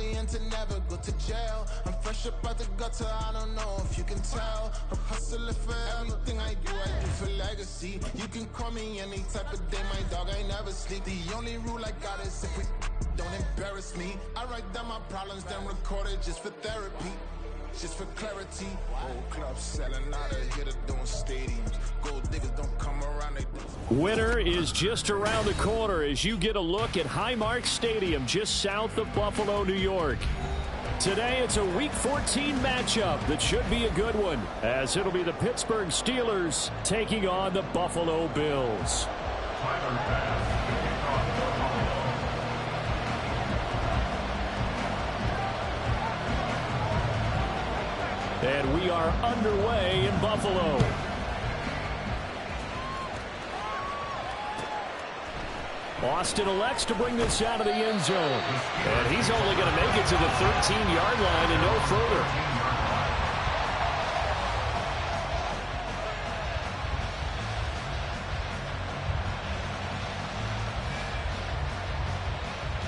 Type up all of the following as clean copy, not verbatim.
family and to never go to jail. I'm fresh up out the gutter, I don't know if you can tell. I'm hustling for everything I do for legacy. You can call me any type of day, my dog, I never sleep. The only rule I got is if we don't embarrass me. I write down my problems, then record it just for therapy. Just for clarity, old clubs selling out of here to doing stadiums. Gold diggers don't come around. Winter is just around the corner as you get a look at Highmark Stadium just south of Buffalo, New York. Today it's a Week 14 matchup that should be a good one, as it'll be the Pittsburgh Steelers taking on the Buffalo Bills. And we are underway in Buffalo. Austin elects to bring this out of the end zone. And he's only going to make it to the 13-yard line and no further.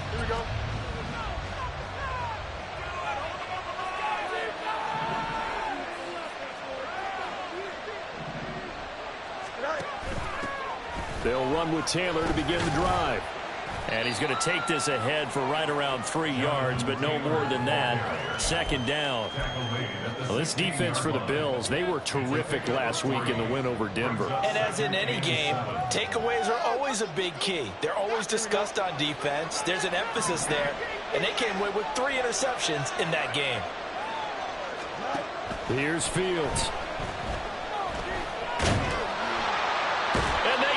Here we go. They'll run with Taylor to begin the drive. And he's going to take this ahead for right around 3 yards, but no more than that. Second down. Well, this defense for the Bills, they were terrific last week in the win over Denver. And as in any game, takeaways are always a big key. They're always discussed on defense. There's an emphasis there, and they came away with 3 interceptions in that game. Here's Fields.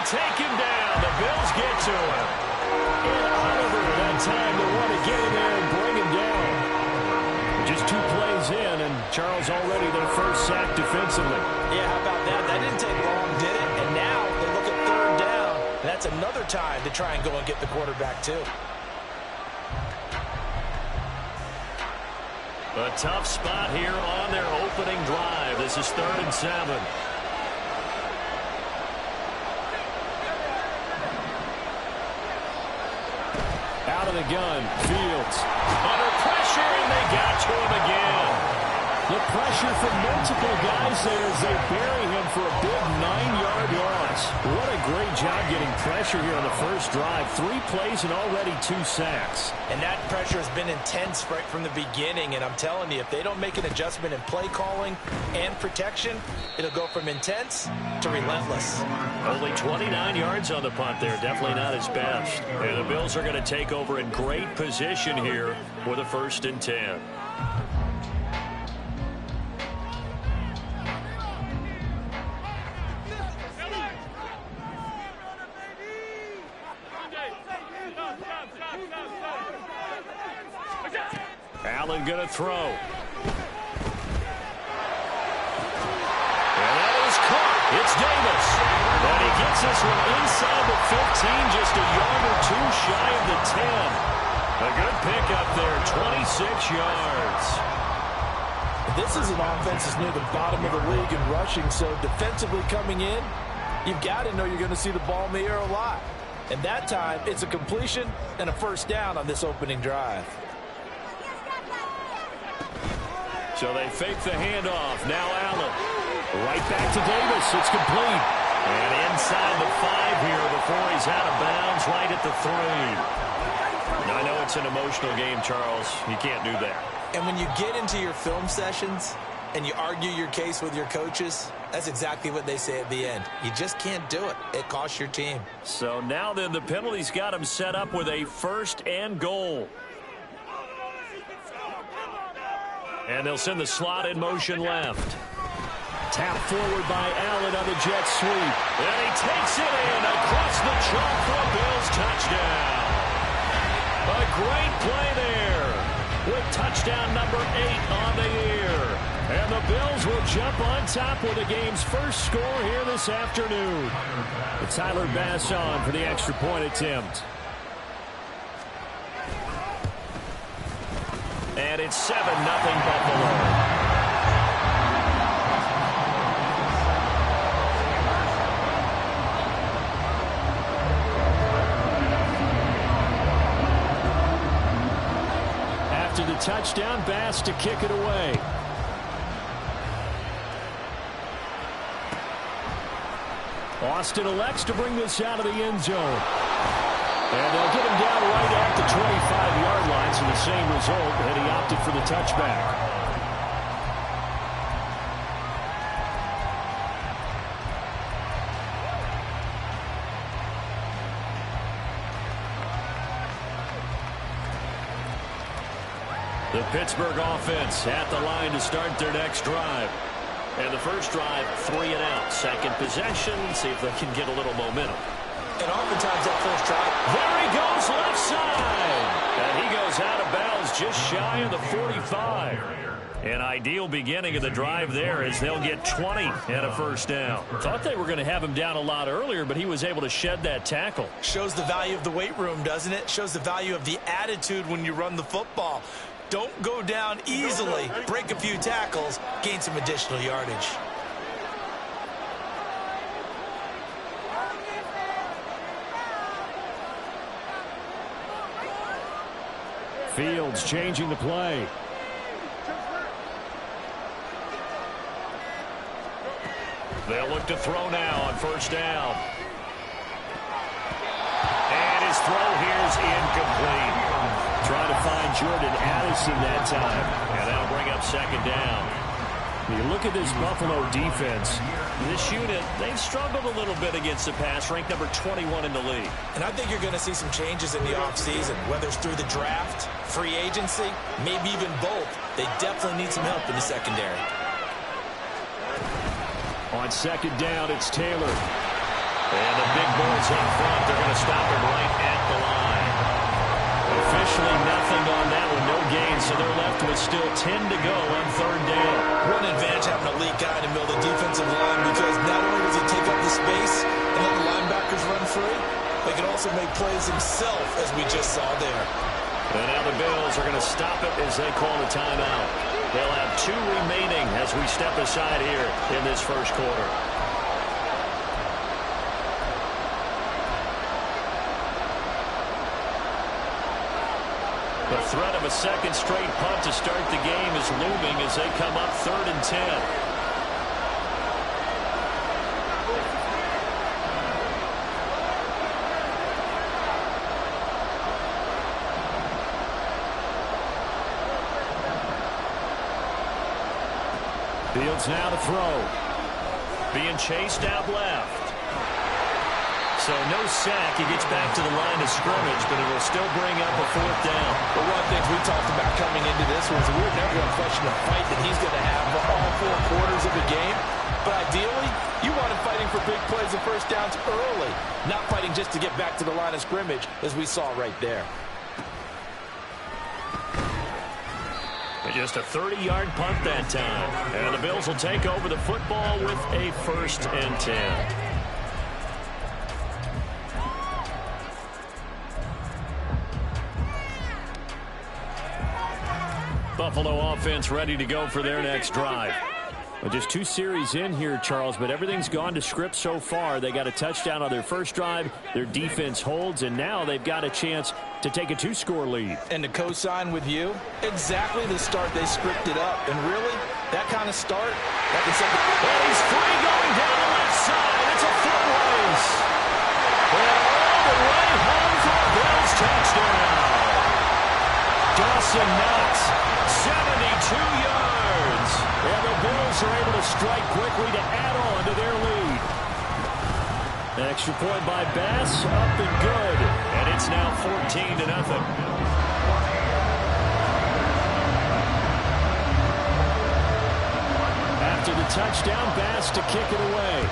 Take him down. The Bills get to him. And Oliver that time to want to get in there and bring him down. Just 2 plays in, and Charles already their first sack defensively. Yeah, how about that? That didn't take long, did it? And now they look at 3rd down. And that's another time to try and go and get the quarterback, too. A tough spot here on their opening drive. This is 3rd and 7. Out of the gun, Fields. Under pressure, and they got to him again. The pressure from multiple guys there as they bury him for a big 9-yard loss. What a great job getting pressure here on the first drive. 3 plays and already 2 sacks. And that pressure has been intense right from the beginning. And I'm telling you, if they don't make an adjustment in play calling and protection, it'll go from intense to relentless. Only 29 yards on the punt there. Definitely not his best. And the Bills are going to take over in great position here with a 1st and 10. Allen going to throw. And that is caught. It's Davis. And he gets this one inside the 15, just a yard or 2 shy of the 10. A good pickup there, 26 yards. This is an offense that's near the bottom of the league in rushing, so defensively coming in, you've got to know you're going to see the ball in the air a lot. And that time, it's a completion and a 1st down on this opening drive. So they fake the handoff. Now Allen. Right back to Davis. It's complete. And inside the 5 here before he's out of bounds, right at the 3. Now, I know it's an emotional game, Charles. You can't do that. And when you get into your film sessions and you argue your case with your coaches, that's exactly what they say at the end. You just can't do it. It costs your team. So now then the penalty's got him set up with a 1st and goal. And they'll send the slot in motion left. Tap forward by Allen on the jet sweep. And he takes it in across the chalk for a Bills touchdown. A great play there with touchdown number 8 on the year. And the Bills will jump on top with the game's first score here this afternoon. Tyler Bass on for the extra point attempt. And it's 7-0 Buffalo. After the touchdown. Bass to kick it away. Austin elects to bring this out of the end zone. And they'll get him down right at the 25-yard line, so the same result, and he opted for the touchback. The Pittsburgh offense at the line to start their next drive. And the first drive, 3 and out. Second possession, see if they can get a little momentum. And oftentimes that first drive. There he goes, left side. And he goes out of bounds just shy of the 45. An ideal beginning of the drive there as they'll get 20 and a first down. Thought they were going to have him down a lot earlier, but he was able to shed that tackle. Shows the value of the weight room, doesn't it? Shows the value of the attitude when you run the football. Don't go down easily. Break a few tackles. Gain some additional yardage. Fields changing the play. They'll look to throw now on first down. And his throw here's incomplete. Trying to find Jordan Addison that time. And that'll bring up second down. When you look at this Buffalo defense, this unit, they've struggled a little bit against the pass, ranked number 21 in the league. And I think you're going to see some changes in the offseason, whether it's through the draft, free agency, maybe even both. They definitely need some help in the secondary. On second down, it's Taylor. And the big boys up front, they're going to stop him right at the line. Officially nothing on that one, no gain, so they're left with still 10 to go on third down. What an advantage having a elite guy in the middle of the defensive line, because not only does he take up the space and let the linebackers run free, they can also make plays himself, as we just saw there. And now the Bills are going to stop it as they call a timeout. They'll have 2 remaining as we step aside here in this first quarter. The threat of a second straight punt to start the game is looming as they come up 3rd and 10. Fields now to throw. Being chased out left. So no sack. He gets back to the line of scrimmage, but it will still bring up a 4th down. But one of the things we talked about coming into this was we were never going to question the fight that he's going to have for all 4 quarters of the game. But ideally, you want him fighting for big plays and first downs early, not fighting just to get back to the line of scrimmage, as we saw right there. Just a 30-yard punt that time. And the Bills will take over the football with a 1st and 10. Buffalo offense ready to go for their next drive. Well, just 2 series in here, Charles, but everything's gone to script so far. They got a touchdown on their first drive. Their defense holds, and now they've got a chance to take a 2-score lead. And to co-sign with you, exactly the start they scripted up. And really, that kind of start, that can set the... And he's free going down the left side. It's a foot race. And all the way home for a Bills touchdown. Dawson Knox, 72 yards. And the Bills are able to strike quickly to add on to their lead. An extra point by Bass, up and good. And it's now 14-0. After the touchdown, Bass to kick it away.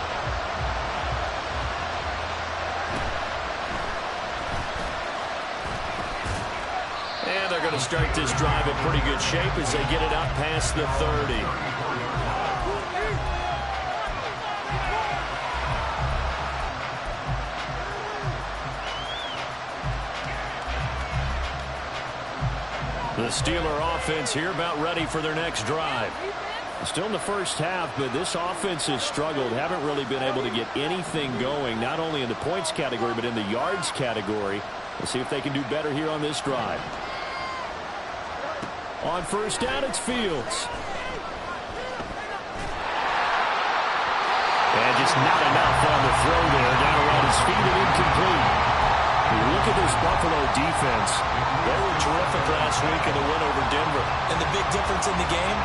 And they're going to start this drive in pretty good shape as they get it up past the 30. The Steeler offense here about ready for their next drive. Still in the first half, but this offense has struggled. Haven't really been able to get anything going, not only in the points category, but in the yards category. We'll see if they can do better here on this drive. On first down, it's Fields. And just not enough on the throw there. Down around his feet and incomplete. Look at this Buffalo defense. They were terrific last week in the win over Denver. And the big difference in the game,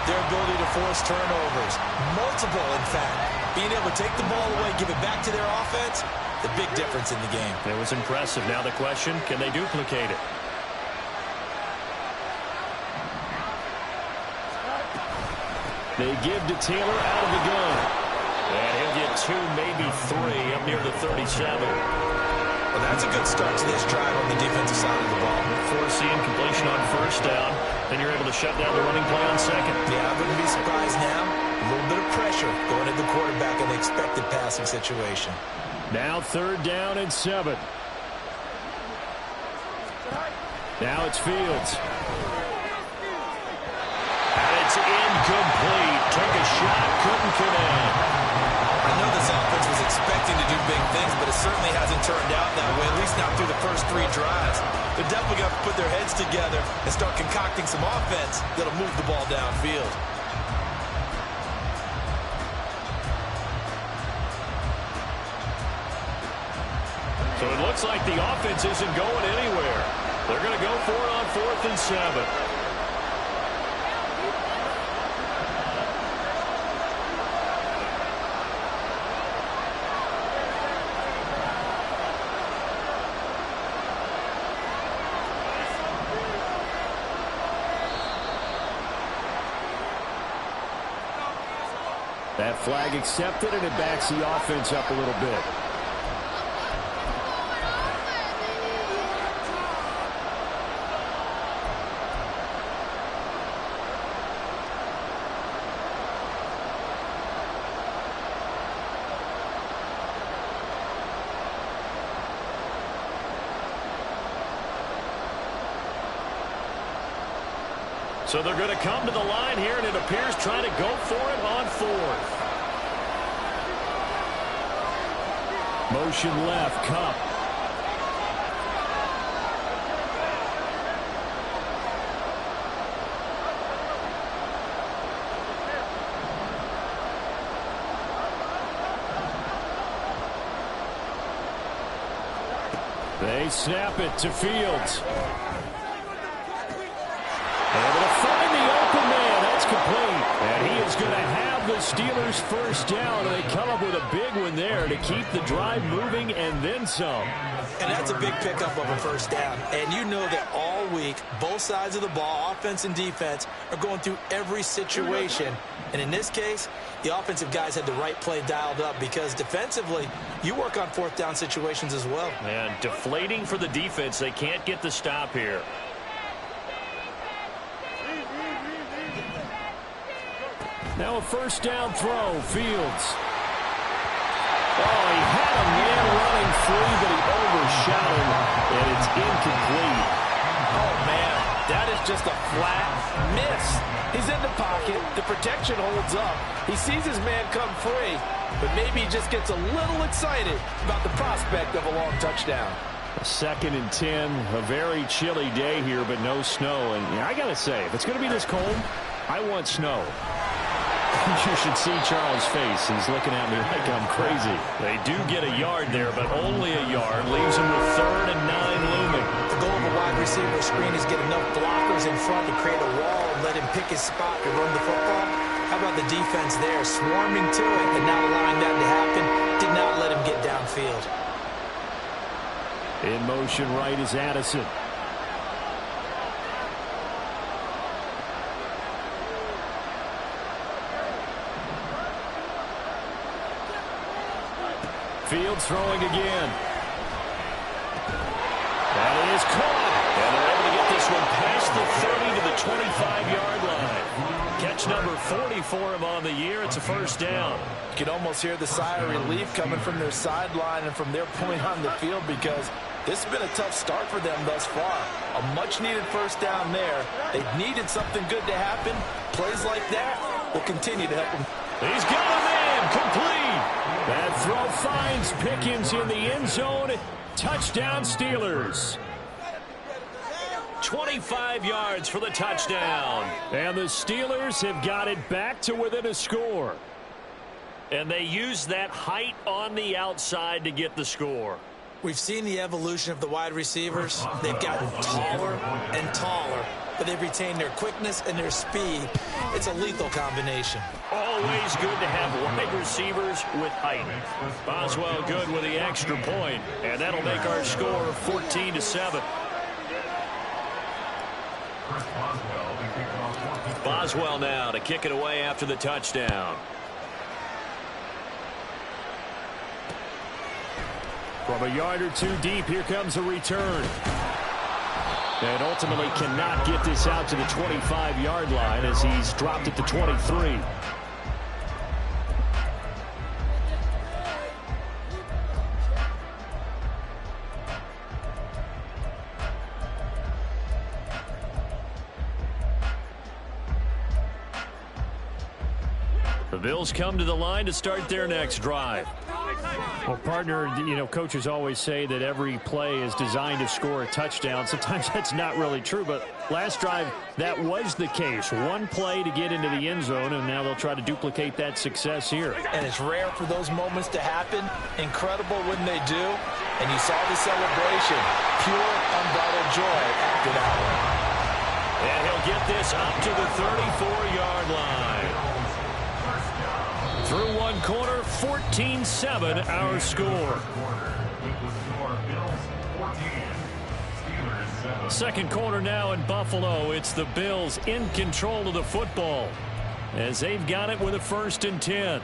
their ability to force turnovers. Multiple, in fact. Being able to take the ball away, give it back to their offense, the big difference in the game. It was impressive. Now the question, can they duplicate it? They give to Taylor out of the gun. And he'll get 2, maybe 3 up near the 37. Well, that's a good start to this drive on the defensive side of the ball. Forcing completion on first down. Then you're able to shut down the running play on second. Yeah, I wouldn't be surprised now. A little bit of pressure going at the quarterback in the expected passing situation. Now third down and 7. Now it's Fields. And it's incomplete. Took a shot, couldn't connect. I know this offense was expecting to do big things, but it certainly hasn't turned out that way, at least not through the first 3 drives. They're definitely going to put their heads together and start concocting some offense that'll move the ball downfield. So it looks like the offense isn't going anywhere. They're going to go for it on 4th and 7. That flag accepted, and it backs the offense up a little bit. So they're going to come to the line here, and it appears trying to go for it on 4th. Motion left, Kupp. They snap it to Fields. Able to find the open man. That's complete. And he is going to have the Steelers first down. And they come up with a big one there to keep the drive moving and then some. And that's a big pickup of a first down. And you know that all week, both sides of the ball, offense and defense, are going through every situation. And in this case, the offensive guys had the right play dialed up because defensively, you work on 4th down situations as well. And deflating for the defense. They can't get the stop here. Now a first down throw, Fields. Oh, he had a man running free, but he overshot him, and it's incomplete. Oh, man, that is just a flat miss. He's in the pocket. The protection holds up. He sees his man come free, but maybe he just gets a little excited about the prospect of a long touchdown. 2nd and 10, a very chilly day here, but no snow. And I got to say, if it's going to be this cold, I want snow. You should see Charles' face. He's looking at me like I'm crazy. They do get a yard there, but only a yard. Leaves him with 3rd and 9 looming. The goal of a wide receiver screen is get enough blockers in front to create a wall and let him pick his spot to run the football. How about the defense there, swarming to it and not allowing that to happen? Did not let him get downfield. In motion right is Addison. Fields throwing again. That is caught. And they're able to get this one past the 30 to the 25-yard line. Catch number 40 for him on the year. It's a first down. You can almost hear the sigh of relief coming from their sideline and from their point on the field because this has been a tough start for them thus far. A much-needed first down there. They needed something good to happen. Plays like that will continue to help them. He's got a man complete. That throw finds Pickens in the end zone. Touchdown, Steelers. 25 yards for the touchdown. And the Steelers have got it back to within a score. And they use that height on the outside to get the score. We've seen the evolution of the wide receivers. They've gotten taller and taller, but they've retained their quickness and their speed. It's a lethal combination. Always good to have wide receivers with height. Boswell good with the extra point, and that'll make our score 14-7. Boswell now to kick it away after the touchdown. From a yard or two deep, here comes a return. And ultimately cannot get this out to the 25-yard line as he's dropped at the 23. The Bills come to the line to start their next drive. Well, partner, you know, coaches always say that every play is designed to score a touchdown. Sometimes that's not really true, but last drive, that was the case. One play to get into the end zone, and now they'll try to duplicate that success here. And it's rare for those moments to happen. Incredible when they do. And you saw the celebration. Pure, unbridled joy after that one. And he'll get this up to the 34-yard line. Through one quarter, 14-7 our score. Second quarter now in Buffalo. It's the Bills in control of the football as they've got it with a 1st and 10.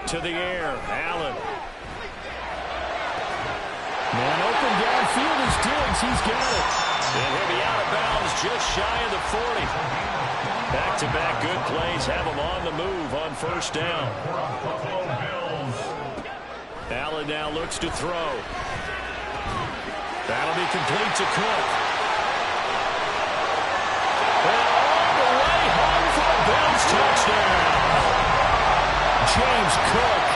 To the air, Allen. Man open downfield is Diggs. He's got it. And he'll be out of bounds just shy of the 40. Back-to-back good plays have him on the move on 1st down. Allen now looks to throw. That'll be complete to Cook. And all the way home for a Bills touchdown. James Cook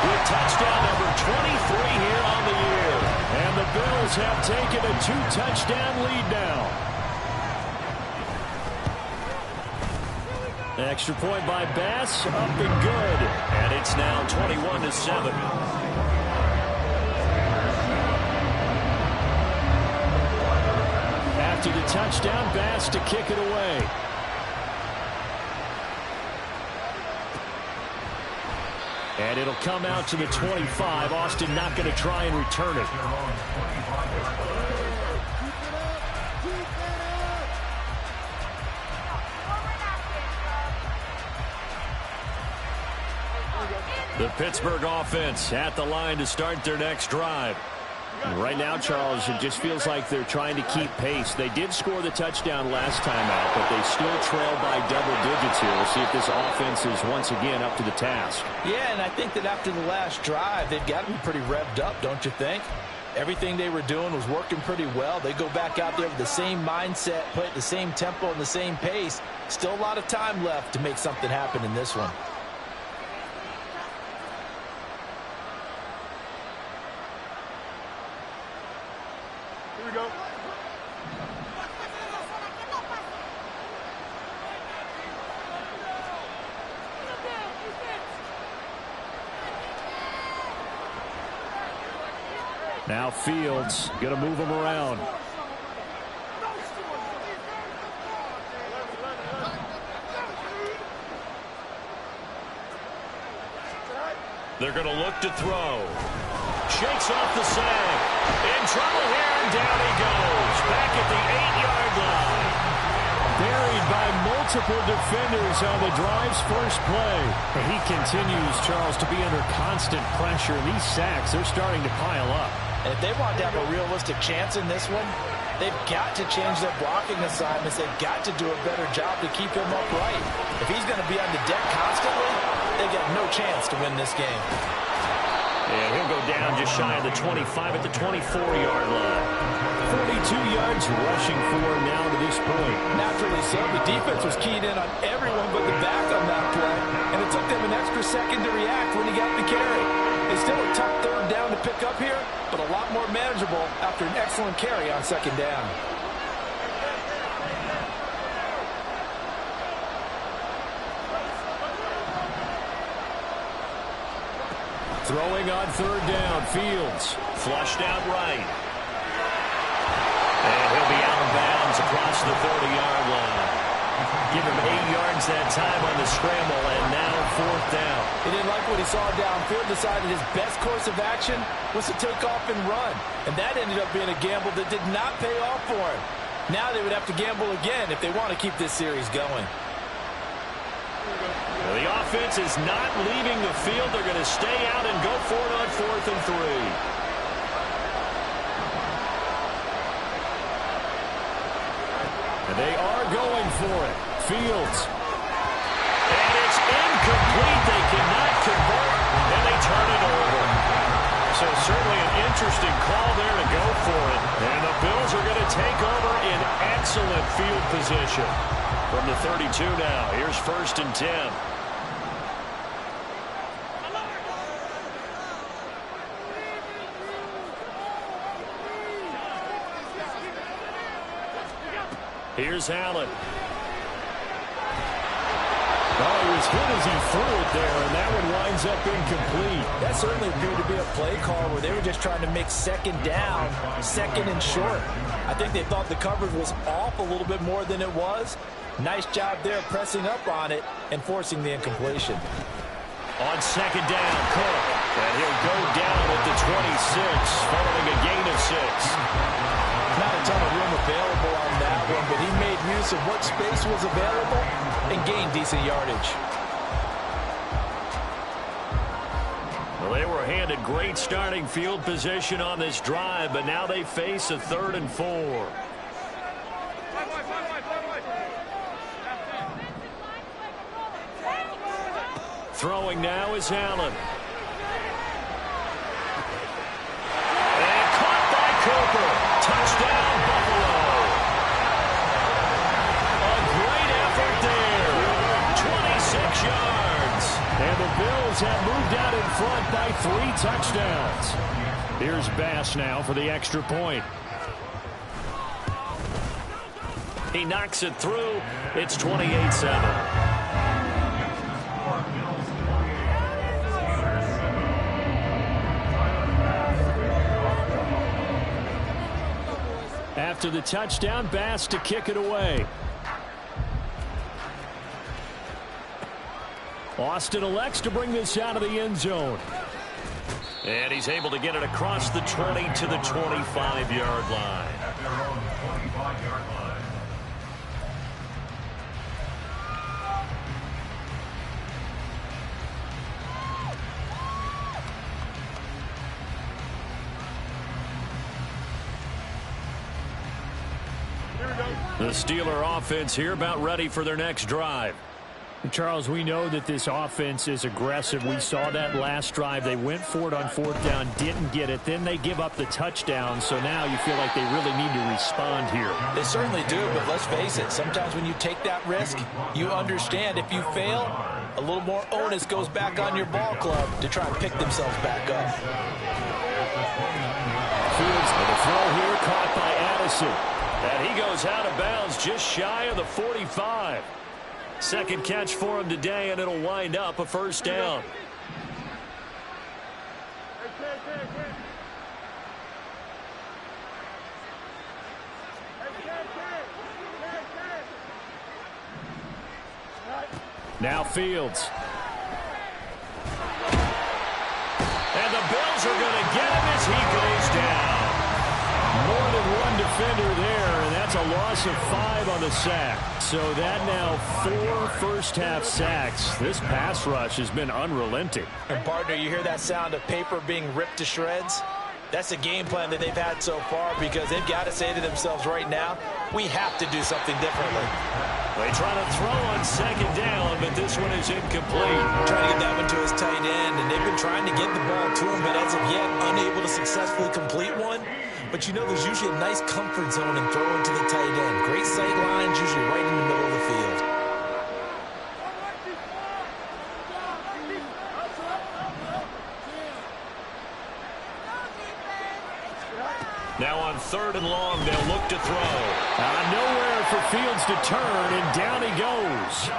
with touchdown number 23 here on the year. And the Bills have taken a 2-touchdown lead now. Extra point by Bass, up and good. And it's now 21-7. After the touchdown, Bass to kick it away. And it'll come out to the 25. Austin not going to try and return it. The Pittsburgh offense at the line to start their next drive. Right now, Charles, it just feels like they're trying to keep pace. They did score the touchdown last time out, but they still trail by double digits here. We'll see if this offense is once again up to the task. Yeah, and I think that after the last drive, they've got to be pretty revved up, don't you think? Everything they were doing was working pretty well. They go back out there with the same mindset, play at the same tempo and the same pace. Still a lot of time left to make something happen in this one. Now Fields going to move him around. They're going to look to throw. Shakes off the sag. In trouble here, and down he goes. Back at the 8-yard line. Buried by multiple defenders on the drive's first play. And he continues, Charles, to be under constant pressure. And these sacks, they're starting to pile up. And if they want to have a realistic chance in this one, they've got to change their blocking assignments. They've got to do a better job to keep him upright. If he's going to be on the deck constantly, they got no chance to win this game. And he'll go down just shy of the 25 at the 24-yard line. 42 yards rushing for him now to this point. Naturally so. The defense was keyed in on everyone but the back on that play, and it took them an extra second to react when he got the carry. It's still a tough third down to pick up here, but a lot more manageable after an excellent carry on second down. Throwing on third down, Fields. Flushed out right. And he'll be out of bounds across the 30-yard line. Give him 8 yards that time on the scramble, and now fourth down. He didn't like what he saw downfield, decided his best course of action was to take off and run. And that ended up being a gamble that did not pay off for him. Now they would have to gamble again if they want to keep this series going. Well, the offense is not leaving the field. They're going to stay out and go for it on 4th and 3. And they are going for it. Fields. And it's incomplete. They cannot convert, and they turn it over. So certainly an interesting call there to go for it. And the Bills are going to take over in excellent field position. From the 32 now, here's 1st and 10. Here's Allen. Oh, he was hit as he threw it there, and that one winds up incomplete. That certainly appeared to be a play call where they were just trying to make second down, second and short. I think they thought the coverage was off a little bit more than it was. Nice job there pressing up on it and forcing the incompletion. On second down, Cook. And he'll go down at the 26, following a gain of 6. Not a ton of room available on that one, but he made use of what space was available and gained decent yardage. Well, they were handed great starting field position on this drive, but now they face a 3rd and 4. Throwing now is Allen. And caught by Cooper. Touchdown, Buffalo. A great effort there. 26 yards. And the Bills have moved out in front by 3 touchdowns. Here's Bass now for the extra point. He knocks it through. It's 28-7. After the touchdown, Bass to kick it away. Austin elects to bring this out of the end zone. And he's able to get it across the 20 to the 25-yard line. The Steeler offense here about ready for their next drive. Charles, we know that this offense is aggressive. We saw that last drive. They went for it on 4th down, didn't get it. Then they give up the touchdown. So now you feel like they really need to respond here. They certainly do, but let's face it. Sometimes when you take that risk, you understand if you fail, a little more onus goes back on your ball club to try and pick themselves back up. Fields with a throw here, caught by Addison. And he goes out of bounds just shy of the 45. Second catch for him today, and it'll wind up a 1st down. Now Fields. And the Bills are going to get him as he goes down. More than one defender there, and that's a loss of 5 on the sack. So that now 4 first-half sacks. This pass rush has been unrelenting. And, partner, you hear that sound of paper being ripped to shreds? That's the game plan that they've had so far because they've got to say to themselves right now, we have to do something differently. They try to throw on second down, but this one is incomplete. Trying to get that one to his tight end, and they've been trying to to get the ball to him, but as of yet, unable to successfully complete one. But you know there's usually a nice comfort zone in throwing to the tight end. Great sight lines, usually right in the middle of the field. Now on 3rd and long, they'll look to throw. Nowhere for Fields to turn, and down he goes.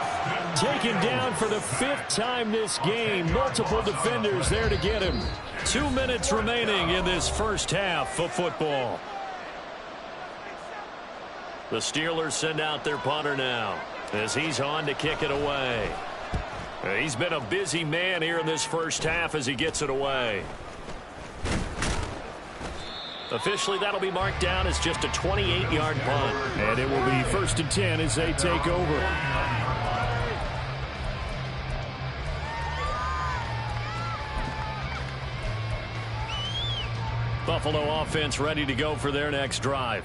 Taken down for the 5th time this game. Multiple defenders there to get him. 2 minutes remaining in this first half of football. The Steelers send out their punter now as he's on to kick it away. He's been a busy man here in this first half as he gets it away. Officially, that'll be marked down as just a 28-yard punt. And it will be 1st and 10 as they take over. Buffalo offense ready to go for their next drive.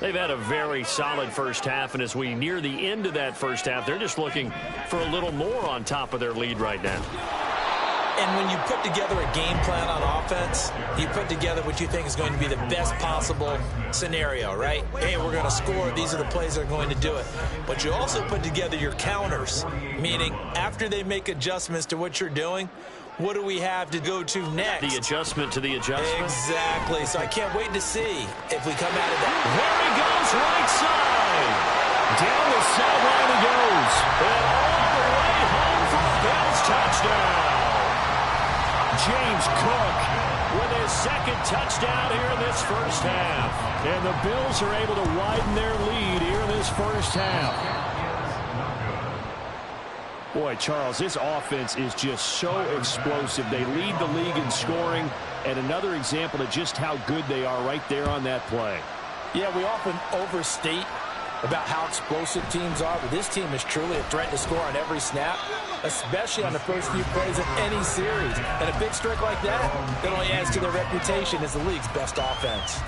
They've had a very solid first half, and as we near the end of that first half, they're just looking for a little more on top of their lead right now. And when you put together a game plan on offense, you put together what you think is going to be the best possible scenario, right? Hey, we're going to score. These are the plays that are going to do it. But you also put together your counters, meaning after they make adjustments to what you're doing, what do we have to go to next? The adjustment to the adjustment. Exactly. So I can't wait to see if we come out of that. There he goes, right side. Down the sideline he goes. And all the way home for a Bills touchdown. James Cook with his 2nd touchdown here in this first half. And the Bills are able to widen their lead here in this first half. Boy, Charles, this offense is just so explosive. They lead the league in scoring, and another example of just how good they are right there on that play. Yeah, we often overstate about how explosive teams are, but this team is truly a threat to score on every snap, especially on the first few plays of any series. And a big streak like that only adds to their reputation as the league's best offense.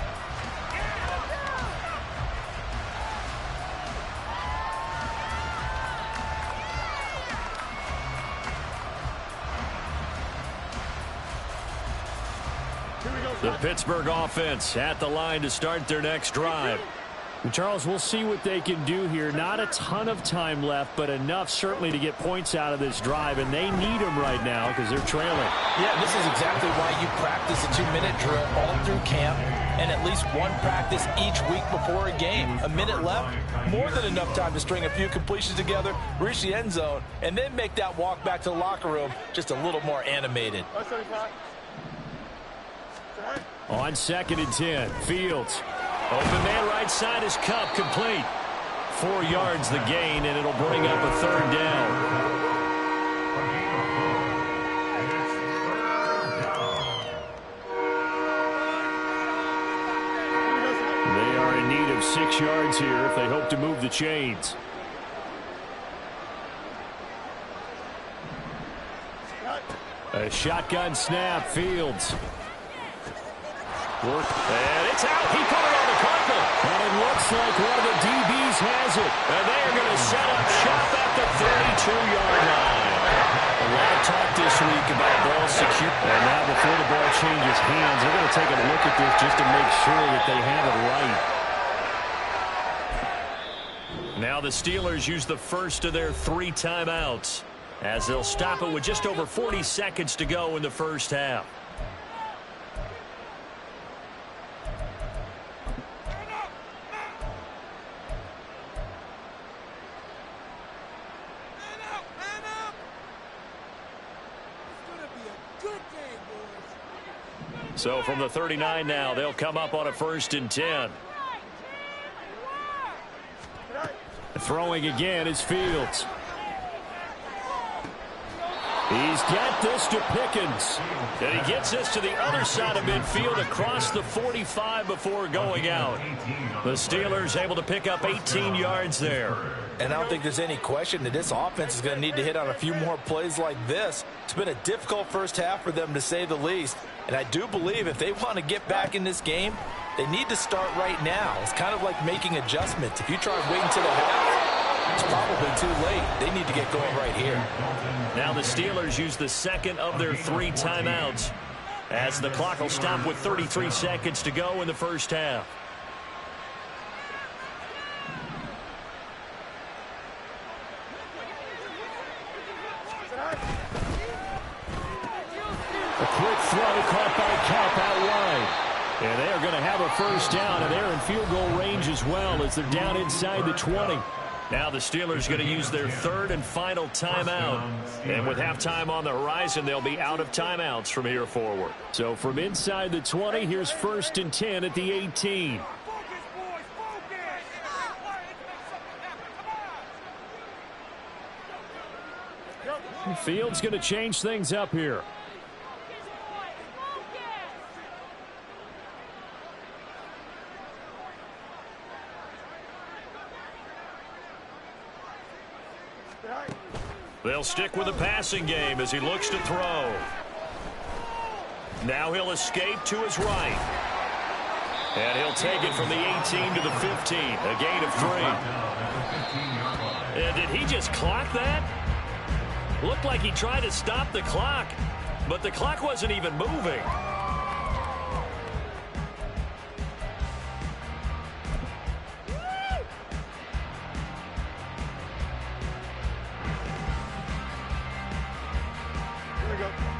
The Pittsburgh offense at the line to start their next drive. Charles, we'll see what they can do here. Not a ton of time left, but enough certainly to get points out of this drive, and they need them right now because they're trailing. Yeah, this is exactly why you practice a 2-minute drill all through camp and at least one practice each week before a game. A minute left, more than enough time to string a few completions together, reach the end zone, and then make that walk back to the locker room just a little more animated. On 2nd and 10, Fields. Open man right side is Kupp, complete. 4 yards the gain, and it'll bring up a 3rd down. They are in need of 6 yards here if they hope to move the chains. A shotgun snap, Fields. Work, and it's out. He put it on the carpet. And it looks like one of the DBs has it. And they are going to set up shop at the 32-yard line. A lot of talk this week about ball security. And now before the ball changes hands, they're going to take a look at this just to make sure that they have it right. Now the Steelers use the first of their 3 timeouts as they'll stop it with just over 40 seconds to go in the first half. So from the 39 now, they'll come up on a 1st and 10. Throwing again is Fields. He's got this to Pickens. And he gets this to the other side of midfield across the 45 before going out. The Steelers able to pick up 18 yards there. And I don't think there's any question that this offense is going to need to hit on a few more plays like this. It's been a difficult first half for them, to say the least. And I do believe if they want to get back in this game, they need to start right now. It's kind of like making adjustments. If you try waiting until the half, It's probably too late. They need to get going right here. Now the Steelers use the second of their 3 timeouts as the clock will stop with 33 seconds to go in the first half. A quick throw caught by Kupp out wide. And they are going to have a first down, and they're in field goal range as well as they're down inside the 20. Now the Steelers going to use their 3rd and final timeout. And with halftime on the horizon, they'll be out of timeouts from here forward. So from inside the 20, here's 1st and 10 at the 18. Fields going to change things up here. They'll stick with the passing game as he looks to throw. Now he'll escape to his right. And he'll take it from the 18 to the 15, a gain of 3. And did he just clock that? Looked like he tried to stop the clock, but the clock wasn't even moving.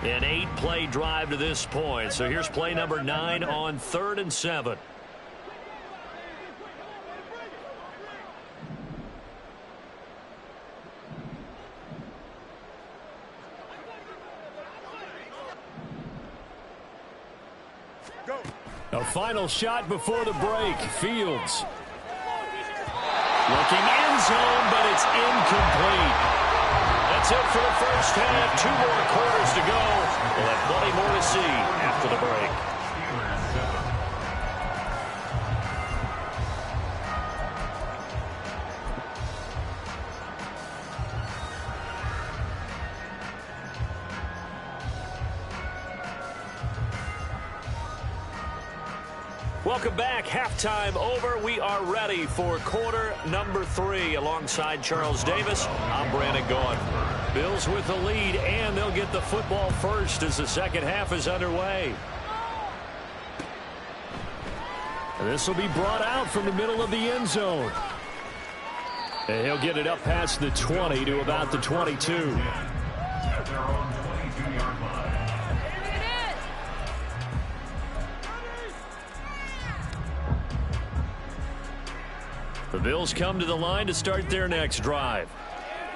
An 8-play drive to this point. So here's play number 9 on 3rd and 7. A final shot before the break. Fields. Looking end zone, but it's incomplete. That's it for the first half. 2 more quarters to go. We'll have plenty more to see after the break. Welcome back. Halftime over. We are ready for quarter number 3. Alongside Charles Davis, I'm Brandon Gaudin. Bills with the lead, and they'll get the football first as the second half is underway. And this will be brought out from the middle of the end zone. And he'll get it up past the 20 to about the 22. The Bills come to the line to start their next drive.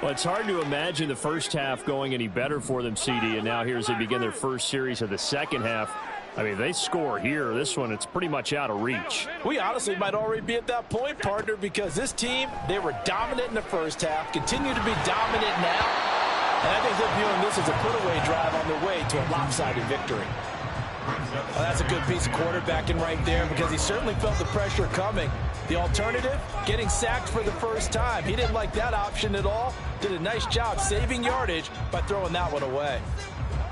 Well, it's hard to imagine the first half going any better for them, CD, and now here as they begin their first series of the second half. I mean, they score here. This one, it's pretty much out of reach. We honestly might already be at that point, partner, because this team, they were dominant in the first half, continue to be dominant now, and I think they're viewing this as a put-away drive on their way to a lopsided victory. Well, that's a good piece of quarterbacking right there because he certainly felt the pressure coming. The alternative, getting sacked for the first time. He didn't like that option at all. Did a nice job saving yardage by throwing that one away.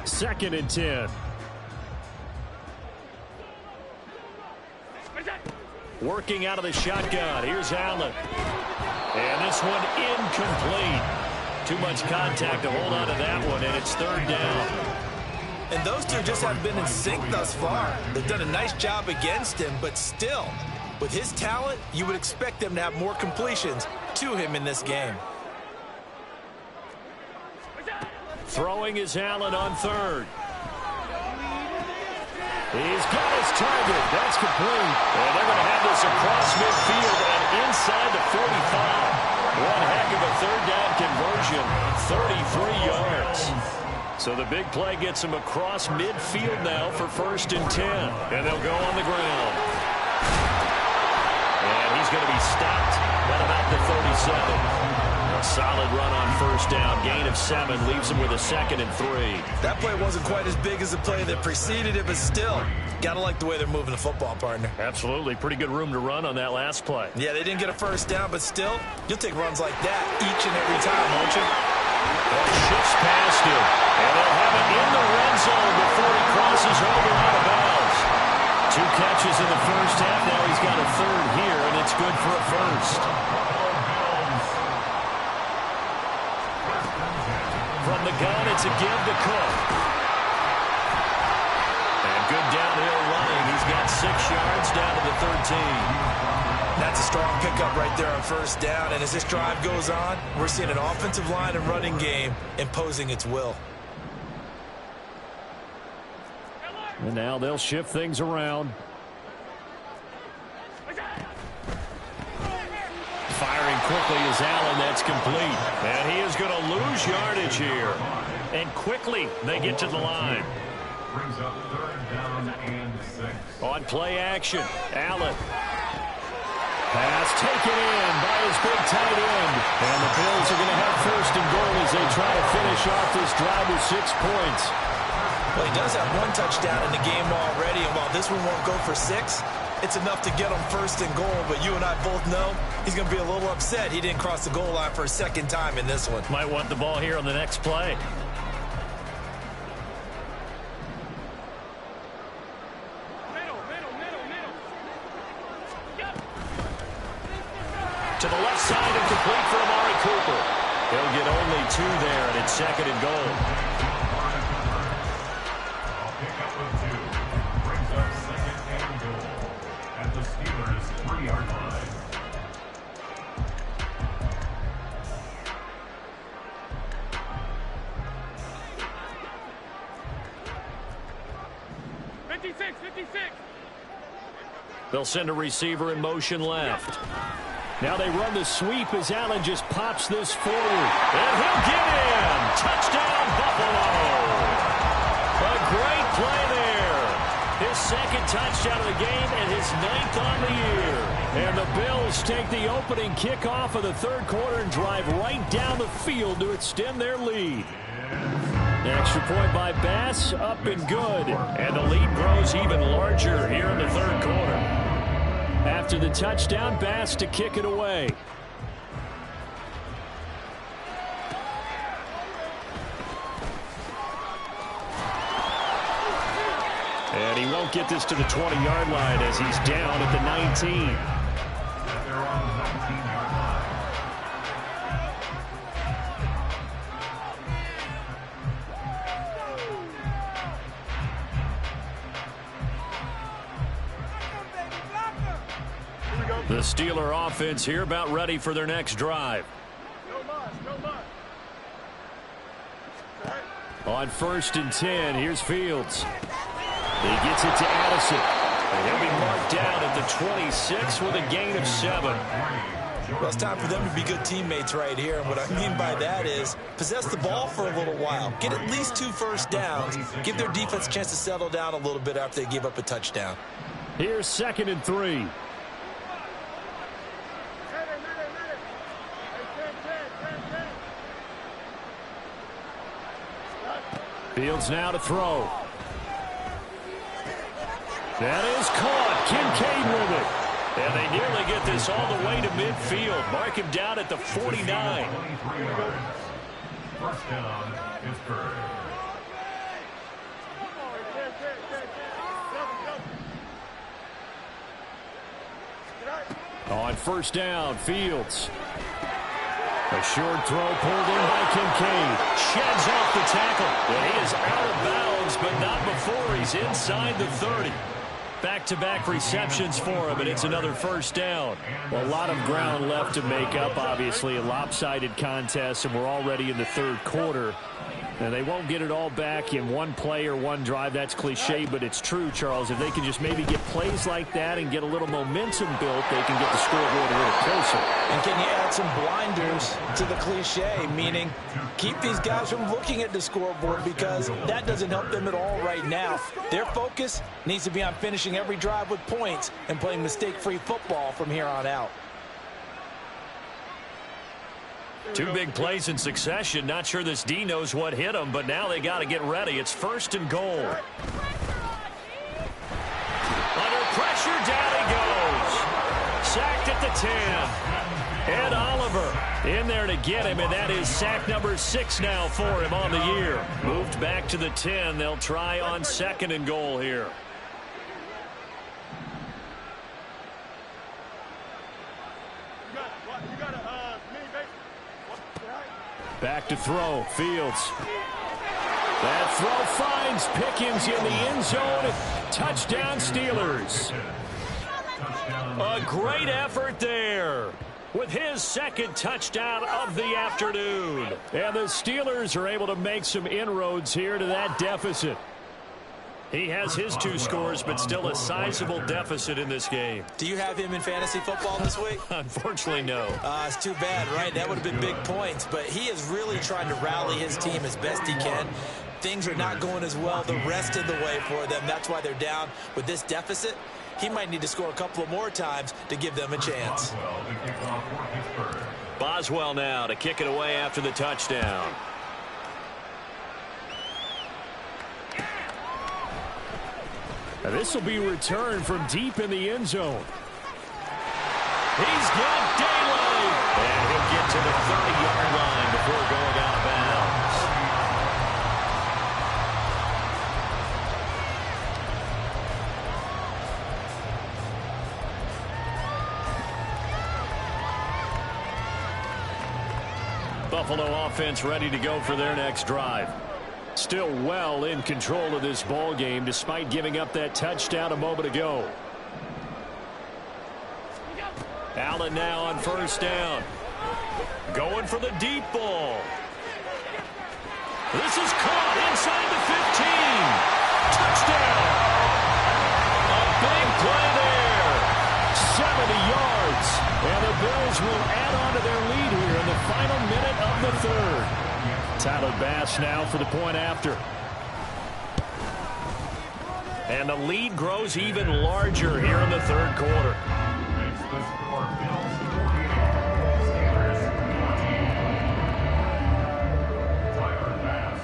2nd and 10. Working out of the shotgun. Here's Allen. And this one incomplete. Too much contact to hold on to that one, and it's 3rd down. And those two just haven't been in sync thus far. They've done a nice job against him, but still, with his talent, you would expect them to have more completions to him in this game. Throwing is Allen on 3rd. He's got his target. That's complete. And they're going to have this across midfield and inside the 45. One heck of a 3rd down conversion. 33 yards. So the big play gets him across midfield now for 1st and 10. And they'll go on the ground. And he's going to be stopped at about the 37. A solid run on 1st down. Gain of 7 leaves him with a 2nd and 3. That play wasn't quite as big as the play that preceded it, but still, got to like the way they're moving the football, partner. Absolutely. Pretty good room to run on that last play. Yeah, they didn't get a 1st down, but still, you'll take runs like that each and every time, won't you? Well, shifts past him. And they'll have it in the red zone before he crosses over out of bounds. 2 catches in the first half. Now he's got a 3rd here, and it's good for a 1st. gun. It's a give to Cook. And good downhill running. He's got 6 yards down to the 13. That's a strong pickup right there on first down. And as this drive goes on, we're seeing an offensive line and running game imposing its will. And now they'll shift things around. Firing quickly is Allen. That's complete. And he is going to lose yardage here. And quickly they get to the line. Brings up 3rd down and 6. On play action, Allen. Pass taken in by his big tight end. And the Bills are going to have 1st and goal as they try to finish off this drive with 6 points. Well, he does have 1 touchdown in the game already, and while this one won't go for 6, it's enough to get him 1st and goal. But you and I both know he's going to be a little upset he didn't cross the goal line for a 2nd time in this one. Might want the ball here on the next play. To the left side and complete for Amari Cooper. He'll get only 2 there, and it's 2nd and goal. Pick up of 2. Brings up 2nd and goal at the Steelers' 3-yard line. They'll send a receiver in motion left. Now they run the sweep as Allen just pops this forward. And he'll get in. Touchdown, Buffalo. A great play there. His 2nd touchdown of the game and his 9th on the year. And the Bills take the opening kickoff of the 3rd quarter and drive right down the field to extend their lead. An extra point by Bass, up and good. And the lead grows even larger here in the 3rd quarter. After the touchdown, Bass to kick it away. And he won't get this to the 20-yard line as he's down at the 19. They're on the 19-yard line. The Steeler offense here about ready for their next drive. On 1st and 10, here's Fields. He gets it to Addison. And he'll be marked down at the 26 with a gain of 7. Well, it's time for them to be good teammates right here. And what I mean by that is possess the ball for a little while. Get at least 2 first downs. Give their defense a chance to settle down a little bit after they give up a touchdown. Here's 2nd and 3. Fields now to throw. That is caught. Kincaid with it. And they nearly get this all the way to midfield. Mark him down at the 49. 23 yards. 1st down, Pittsburgh. On 1st down, Fields. A short throw pulled in by Kincaid. Sheds off the tackle. And he is out of bounds, but not before he's inside the 30. Back-to-back receptions for him, and it's another 1st down. Well, a lot of ground left to make up, obviously. A lopsided contest, and we're already in the 3rd quarter. And they won't get it all back in one play or one drive. That's cliche, but it's true, Charles. If they can just maybe get plays like that and get a little momentum built, they can get the scoreboard a little closer. And can you add some blinders to the cliche, meaning keep these guys from looking at the scoreboard because that doesn't help them at all right now. Their focus needs to be on finishing every drive with points and playing mistake-free football from here on out. 2 big plays in succession. Not sure this D knows what hit him, but now they got to get ready. It's 1st and goal. Under pressure, down he goes. Sacked at the 10. Ed Oliver in there to get him, and that is sack number 6 now for him on the year. Moved back to the 10. They'll try on 2nd and goal here. Back to throw. Fields That throw finds Pickens in the end zone. Touchdown, Steelers. A great effort there with his second touchdown of the afternoon. And the Steelers are able to make some inroads here to that deficit. He has his 2 scores, but still a sizable deficit in this game. Do you have him in fantasy football this week? Unfortunately, no. It's too bad, right? That would have been big points. But he is really trying to rally his team as best he can. Things are not going as well the rest of the way for them. That's why they're down with this deficit. He might need to score a couple of more times to give them a chance. Boswell now to kick it away after the touchdown. Now this will be returned from deep in the end zone. He's got daylight. And he'll get to the 30-yard line before going out of bounds. Buffalo offense ready to go for their next drive. Still well in control of this ball game despite giving up that touchdown a moment ago. Allen now on first down. Going for the deep ball. This is caught inside the 15. Touchdown. A big play there. 70 yards. And the Bills will add on to their lead here in the final minute of the third. Tyler Bass now for the point after. And the lead grows even larger here in the third quarter.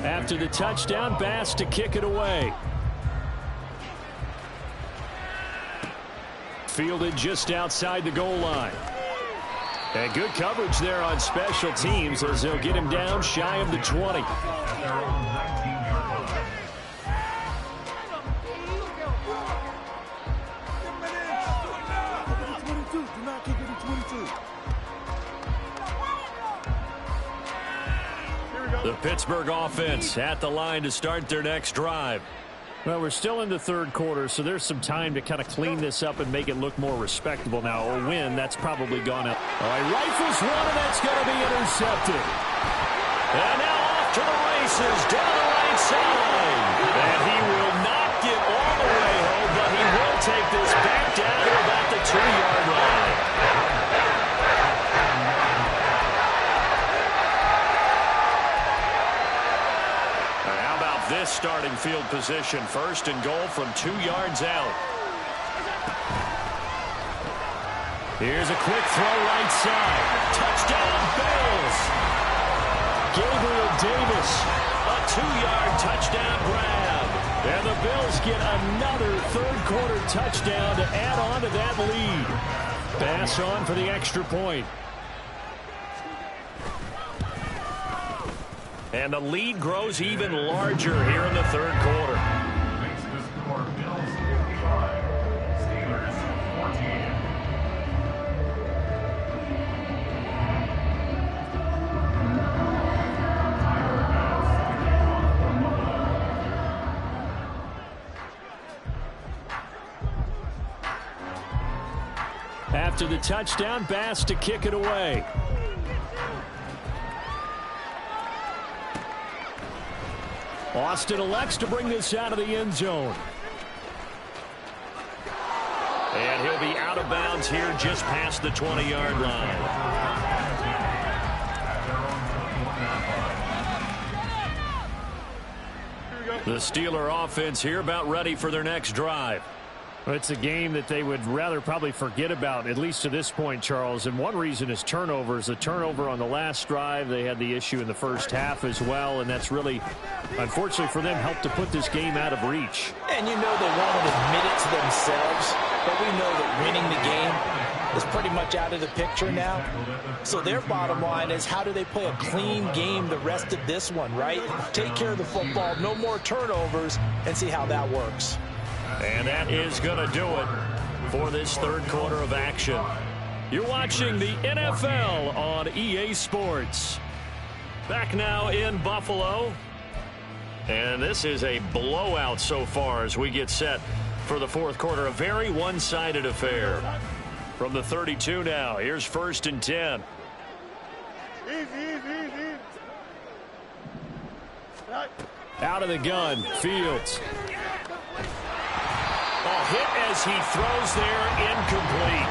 After the touchdown, Bass to kick it away. Fielded just outside the goal line. And good coverage there on special teams as they'll get him down shy of the 20. The Pittsburgh offense at the line to start their next drive. Well, we're still in the third quarter, so there's some time to kind of clean this up and make it look more respectable now. A win, that's probably gone up. All right, rifles one, and that's going to be intercepted. And now off to the races down the right side. And he will not get all the way home, but he will take this back down to about the 2-yard line. This starting field position, first and goal from 2 yards out. Here's a quick throw right side. Touchdown, Bills. Gabriel Davis, a 2-yard touchdown grab. And the Bills get another third-quarter touchdown to add on to that lead. Pass on for the extra point. And the lead grows even larger here in the third quarter. Makes the score Bills 55, Steelers 14. After the touchdown, Bass to kick it away. Austin elects to bring this out of the end zone. And he'll be out of bounds here just past the 20-yard line. The Steeler offense here about ready for their next drive. Well, it's a game that they would rather probably forget about, at least to this point, Charles. And one reason is turnovers. A turnover on the last drive. They had the issue in the first half as well, and that's really, unfortunately for them, helped to put this game out of reach. And you know they won't admit it to themselves, but we know that winning the game is pretty much out of the picture now. So their bottom line is, how do they play a clean game the rest of this one, right? Take care of the football, no more turnovers, and see how that works. And that is going to do it for this third quarter of action. You're watching the NFL on EA Sports. Back now in Buffalo. And this is a blowout so far as we get set for the fourth quarter. A very one-sided affair. From the 32 now, here's 1st and 10. Out of the gun, Fields. Hit as he throws there, incomplete.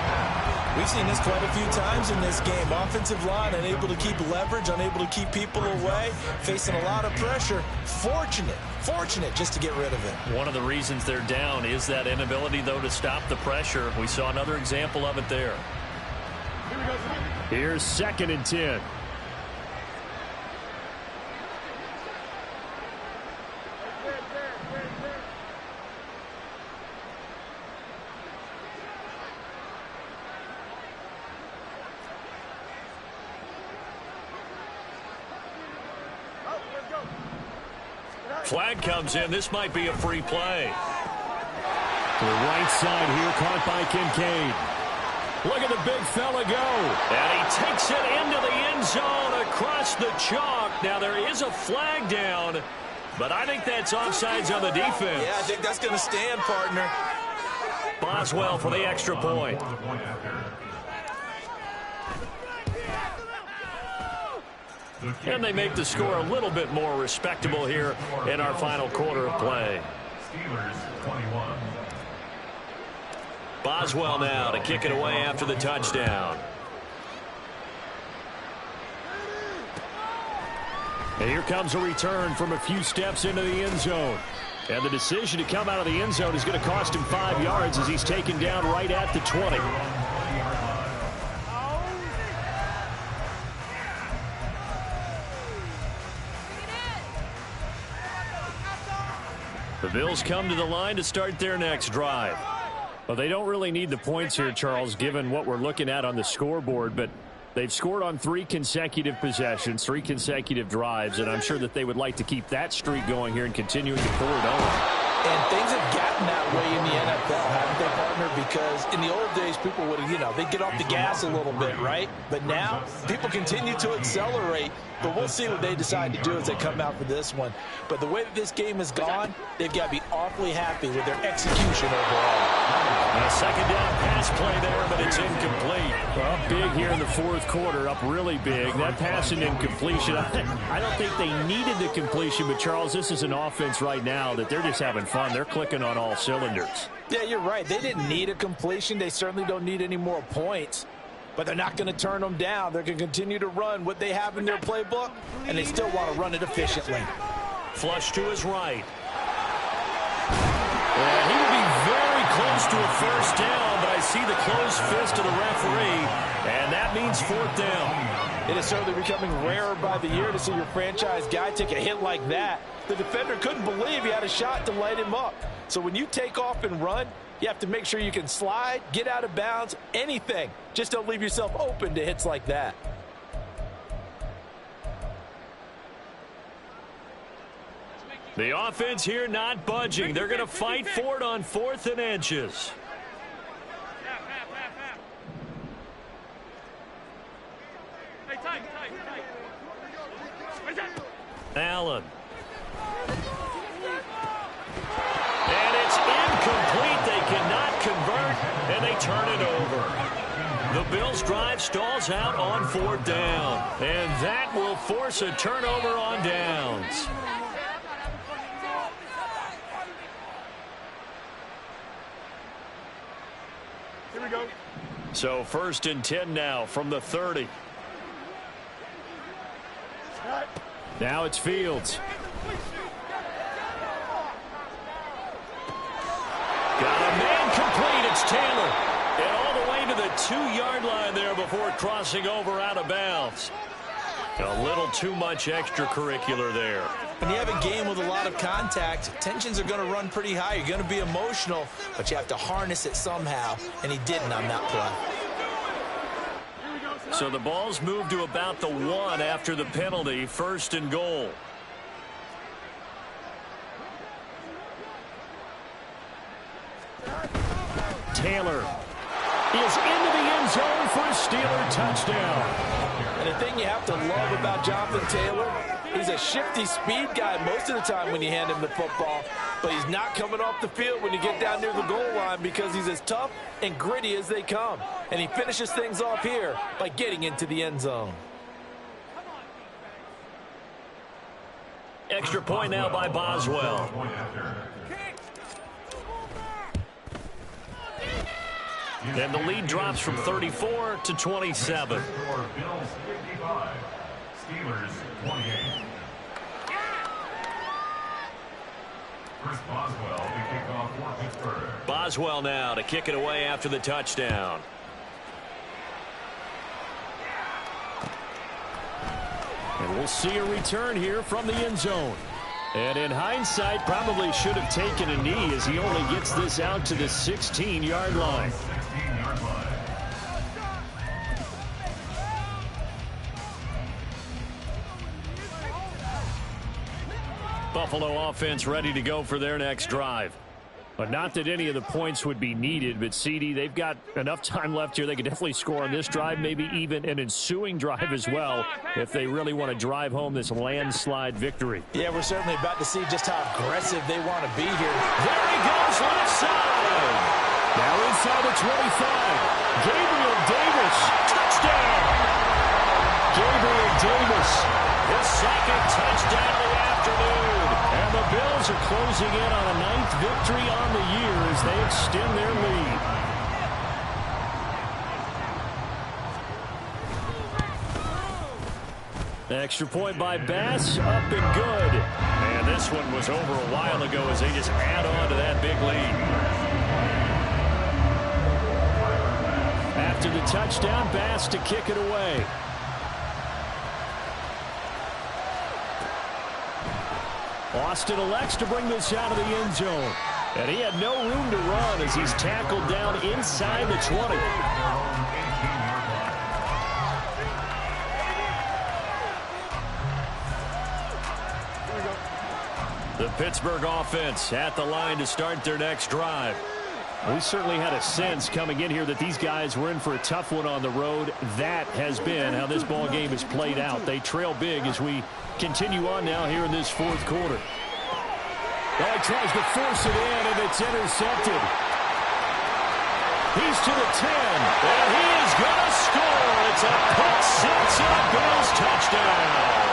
We've seen this quite a few times in this game. Offensive line unable to keep leverage, unable to keep people away, facing a lot of pressure. Fortunate just to get rid of it. One of the reasons they're down is that inability, though, to stop the pressure. We saw another example of it there. Here's 2nd and 10. Flag comes in. This might be a free play. To the right side here, caught by Kincaid. Look at the big fella go. And he takes it into the end zone across the chalk. Now, there is a flag down, but I think that's offsides on the defense. Yeah, I think that's going to stand, partner. Boswell for the extra point. And they make the score a little bit more respectable here in our final quarter of play. Steelers 21. Boswell now to kick it away after the touchdown. And here comes a return from a few steps into the end zone. And the decision to come out of the end zone is going to cost him 5 yards as he's taken down right at the 20. The Bills come to the line to start their next drive. Well, they don't really need the points here, Charles, given what we're looking at on the scoreboard, but they've scored on 3 consecutive possessions, 3 consecutive drives, and I'm sure that they would like to keep that streak going here and continuing to forward on. And things have gotten that way in the NFL, haven't they, partner? Because in the old days, people would, they'd get off the gas a little bit, right? But now, people continue to accelerate. But we'll see what they decide to do as they come out for this one. But the way that this game has gone, they've got to be awfully happy with their execution overall. A second down pass play there, but it's incomplete. Well, big here in the fourth quarter, up really big. That pass and incompletion, I don't think they needed the completion, but Charles, this is an offense right now that they're just having fun. They're clicking on all cylinders. Yeah, you're right. They didn't need a completion. They certainly don't need any more points. But they're not going to turn them down. They're going to continue to run what they have in their playbook, and they still want to run it efficiently. Flush to his right. And he will be very close to a first down, but I see the closed fist of the referee, and that means 4th down. It is certainly becoming rarer by the year to see your franchise guy take a hit like that. The defender couldn't believe he had a shot to light him up. So when you take off and run, you have to make sure you can slide, get out of bounds, anything. Just don't leave yourself open to hits like that. The offense here not budging. They're going to fight for it on 4th and inches. Allen. And it's incomplete. They cannot convert, and they turn it over. The Bills' drive stalls out on 4th down, and that will force a turnover on downs. Here we go. So 1st and 10 now from the 30. Now it's Fields. Got a man complete. It's Taylor. And all the way to the 2-yard line there before crossing over out of bounds. A little too much extracurricular there. When you have a game with a lot of contact, tensions are going to run pretty high. You're going to be emotional, but you have to harness it somehow, and he didn't on that play. So the ball's moved to about the 1 after the penalty, 1st and goal. Taylor is into the end zone for a Steeler touchdown. And the thing you have to love about Jonathan Taylor, He's a shifty speed guy most of the time when you hand him the football, but he's not coming off the field when you get down near the goal line because he's as tough and gritty as they come. And he finishes things off here by getting into the end zone. Extra point now by Boswell. And the lead drops from 34 to 27. Bills 55, Steelers 28. Chris Boswell to kick off for Pittsburgh. Boswell now to kick it away after the touchdown. And we'll see a return here from the end zone. And in hindsight, probably should have taken a knee as he only gets this out to the 16-yard line. 16-yard line. Buffalo offense ready to go for their next drive. But not that any of the points would be needed, but CD, they've got enough time left here. They could definitely score on this drive, maybe even an ensuing drive as well, if they really want to drive home this landslide victory. Yeah, we're certainly about to see just how aggressive they want to be here. There he goes, left side. Now inside the 25. Gabriel Davis, touchdown. Gabriel Davis, His second touchdown of the afternoon. and the Bills are closing in on a 9th victory on the year as they extend their lead. Extra point by Bass, up and good. And this one was over a while ago as they just add on to that big lead. After the touchdown, Bass to kick it away. Austin elects to bring this out of the end zone. And he had no room to run as he's tackled down inside the 20. The Pittsburgh offense at the line to start their next drive. We certainly had a sense coming in here that these guys were in for a tough one on the road. That has been how this ball game has played out. They trail big as we continue on now here in this fourth quarter. Oh, he tries to force it in, and it's intercepted. He's to the 10, and he is going to score. It's a pick six and a Bills touchdown.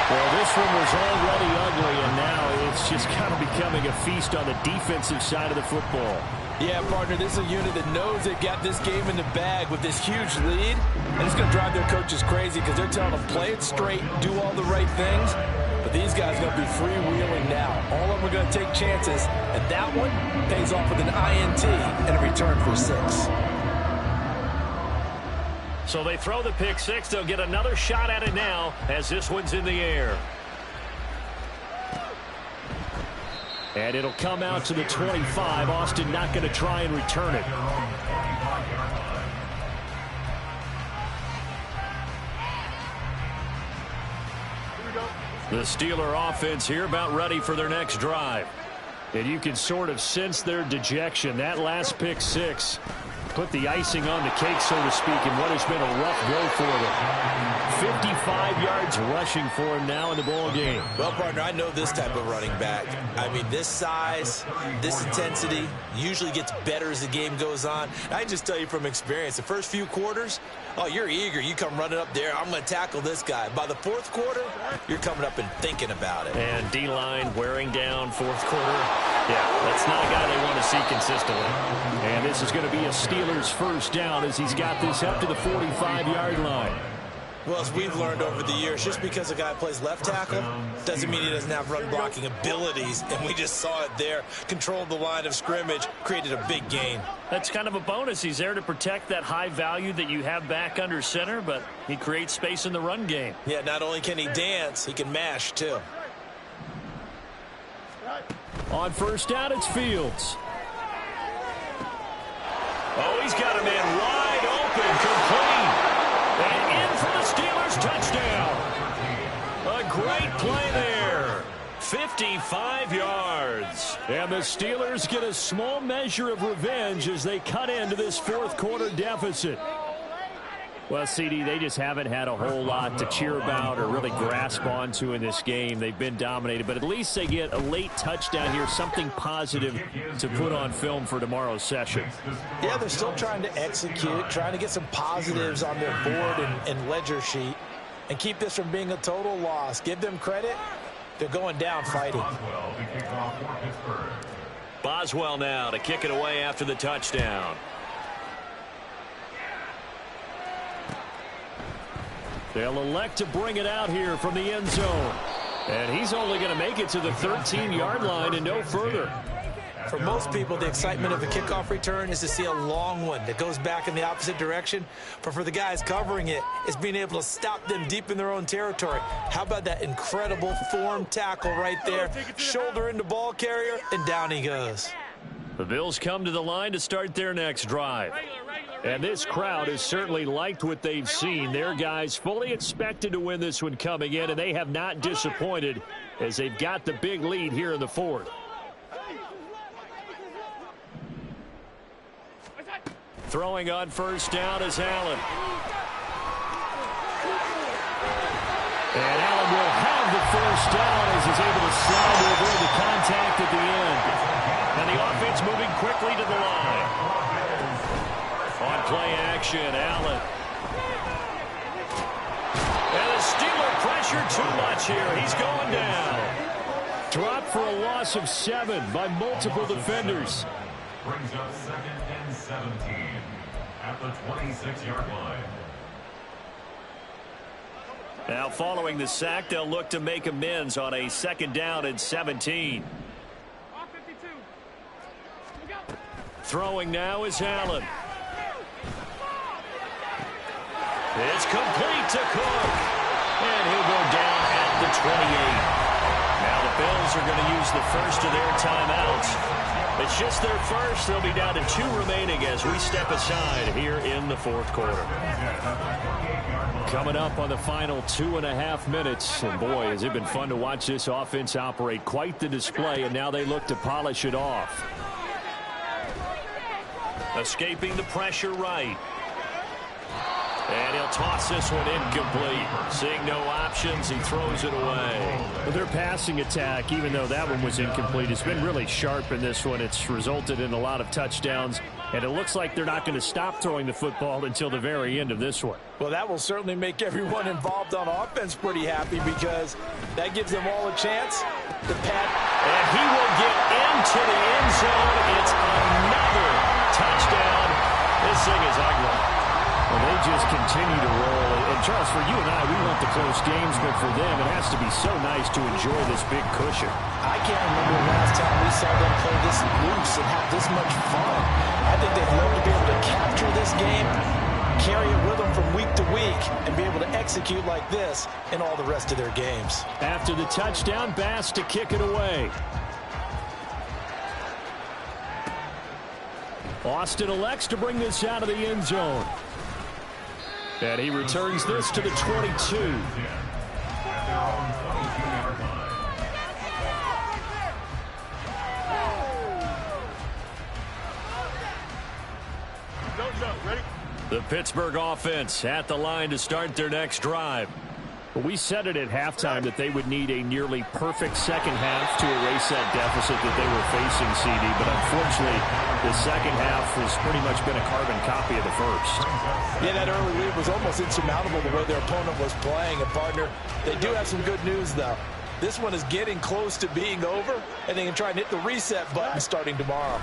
Well, this one was already ugly, and now it's just kind of becoming a feast on the defensive side of the football. Yeah, partner, this is a unit that knows they've got this game in the bag with this huge lead, and it's going to drive their coaches crazy because they're telling them play it straight, do all the right things, but these guys are going to be freewheeling now. All of them are going to take chances, and that one pays off with an INT and a return for 6. So they throw the pick six. They'll get another shot at it now as this one's in the air. And it'll come out to the 25. Austin not going to try and return it. The Steeler offense here about ready for their next drive. And you can sort of sense their dejection. That last pick six put the icing on the cake, so to speak, in what has been a rough go for them. 55 yards rushing for him now in the ball game. Well, partner, I know this type of running back. I mean, this size, this intensity usually gets better as the game goes on. I can just tell you from experience, the first few quarters, oh, you're eager. You come running up there, I'm going to tackle this guy. By the fourth quarter, you're coming up and thinking about it. And D-line wearing down fourth quarter. Yeah, that's not a guy they want to see consistently. And this is going to be a Steelers first down as he's got this up to the 45-yard line. Well, as we've learned over the years, just because a guy plays left tackle doesn't mean he doesn't have run blocking abilities. And we just saw it there. Controlled the line of scrimmage, created a big gain. That's kind of a bonus. He's there to protect that high value that you have back under center, but he creates space in the run game. Yeah, not only can he dance, he can mash, too. On first down, it's Fields. Oh, he's got a man wide open, complete. And in for the Steelers touchdown. A great play there. 55 yards. And the Steelers get a small measure of revenge as they cut into this fourth quarter deficit. Well, CD, they just haven't had a whole lot to cheer about or really grasp onto in this game. They've been dominated, but at least they get a late touchdown here, something positive to put on film for tomorrow's session. Yeah, they're still trying to execute, trying to get some positives on their board and ledger sheet and keep this from being a total loss. Give them credit. They're going down fighting. Boswell now to kick it away after the touchdown. They'll elect to bring it out here from the end zone. And he's only going to make it to the 13-yard line and no further. For most people, the excitement of a kickoff return is to see a long one that goes back in the opposite direction. But for the guys covering it, it's being able to stop them deep in their own territory. How about that incredible form tackle right there? Shoulder into ball carrier, and down he goes. The Bills come to the line to start their next drive. And this crowd has certainly liked what they've seen. Their guys fully expected to win this one coming in, and they have not disappointed as they've got the big lead here in the fourth. Throwing on first down is Allen. And Allen will have the first down as he's able to slide to avoid the contact at the end. And the offense moving quickly to the line. On play action, Allen. And the Steeler pressure too much here. He's going down. Dropped for a loss of 7 by multiple defenders. Brings up 2nd and 17 at the 26-yard line. Now following the sack, they'll look to make amends on a 2nd down and 17. Throwing now is Allen. It's complete to Cook. And he'll go down at the 28. Now the Bills are going to use the first of their timeouts. It's just their first. They'll be down to 2 remaining as we step aside here in the fourth quarter. Coming up on the final 2.5 minutes. And boy, has it been fun to watch this offense operate. Quite the display, and now they look to polish it off. Escaping the pressure right. And he'll toss this one incomplete. Seeing no options, he throws it away. Well, their passing attack, even though that one was incomplete, has been really sharp in this one. It's resulted in a lot of touchdowns, and it looks like they're not going to stop throwing the football until the very end of this one. Well, that will certainly make everyone involved on offense pretty happy because that gives them all a chance to pat. And he will get into the end zone. It's another touchdown. This thing is ugly. Well, they just continue to roll. And, Charles, for you and I, we want the close games, but for them, it has to be so nice to enjoy this big cushion. I can't remember the last time we saw them play this loose and have this much fun. I think they'd love to be able to capture this game, carry it with them from week to week, and be able to execute like this in all the rest of their games. After the touchdown, Bass to kick it away. Austin elects to bring this out of the end zone. And he returns this to the 22. The Pittsburgh offense at the line to start their next drive. We said it at halftime that they would need a nearly perfect second half to erase that deficit that they were facing, CD. But unfortunately, the second half has pretty much been a carbon copy of the first. Yeah, that early lead was almost insurmountable the way their opponent was playing. And, partner, they do have some good news, though. This one is getting close to being over, and they can try and hit the reset button starting tomorrow.